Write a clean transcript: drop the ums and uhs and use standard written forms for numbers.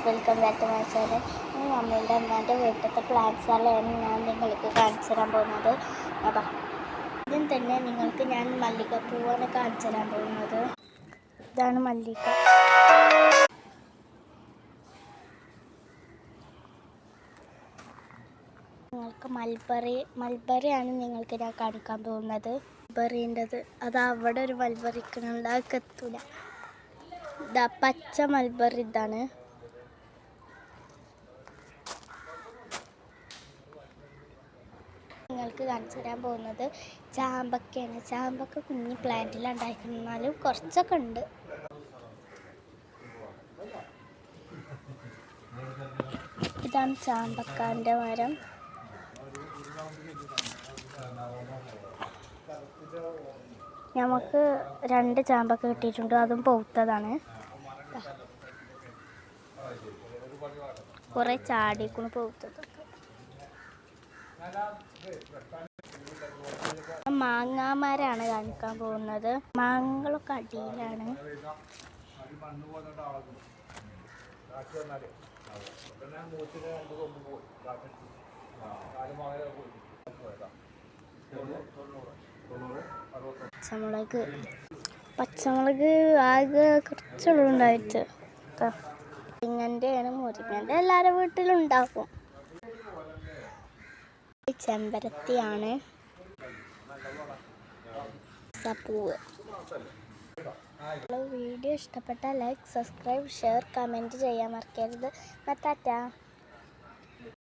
Welcome back to my channel. നമ്മളുടെ അമ്മേൻ്റെ വീട്ടിലത്തെ പ്ലാന്റ്സുകളാണ് ഞാൻ നിങ്ങൾക്ക് കാണിച്ചു തരാൻ പോകുന്നത്. അപ്പം ആദ്യം തന്നെ നിങ്ങൾക്ക് ഞാൻ മല്ലികപ്പൂവാണ് കാണിച്ചു തരാൻ പോകുന്നത്. ഇതാണ് മല്ലിക. നിങ്ങൾക്ക് മൽബറിയാണ് നിങ്ങൾക്ക് ഞാൻ കാണിക്കാൻ പോകുന്നത്. മൽബറീൻ്റെത് അത് അവിടെ ഒരു മൽബറിക്കുന്നുണ്ട്, അതൊക്കെ എത്തൂല. ഇതാ പച്ച മൽബറി ഇതാണ്. നിങ്ങൾക്ക് കാണിച്ചു തരാൻ പോകുന്നത് ചാമ്പക്കയാണ്. ചാമ്പക്ക കുഞ്ഞ് പ്ലാന്റിലുണ്ടായിരുന്നാലും കുറച്ചൊക്കെ ഉണ്ട്. ഇതാണ് ചാമ്പക്കാൻ്റെ മരം. നമുക്ക് 2 ചാമ്പക്ക കിട്ടിയിട്ടുണ്ട്, അതും പൗത്തതാണ്. കുറേ ചാടിക്കുന്നു പൗത്തതൊക്കെ. മാങ്ങാമരാണ് കാണിക്കാൻ പോകുന്നത്. മാങ്ങകളൊക്കെ അടിയിലാണ്. പച്ചമുളക് ആകെ കുറച്ചുണ്ടായിട്ട്. മുരിങ്ങൻ്റെയാണ്. മുരിങ്ങൻ്റെ എല്ലാവരുടെ വീട്ടിലും ഉണ്ടാക്കും. ചെമ്പരത്തിയാണ്. പൂവ്. വീഡിയോ ഇഷ്ടപ്പെട്ടാൽ ലൈക്ക്, സബ്സ്ക്രൈബ്, ഷെയർ, കമൻറ്റ് ചെയ്യാൻ മറക്കരുത്. ടാറ്റാ.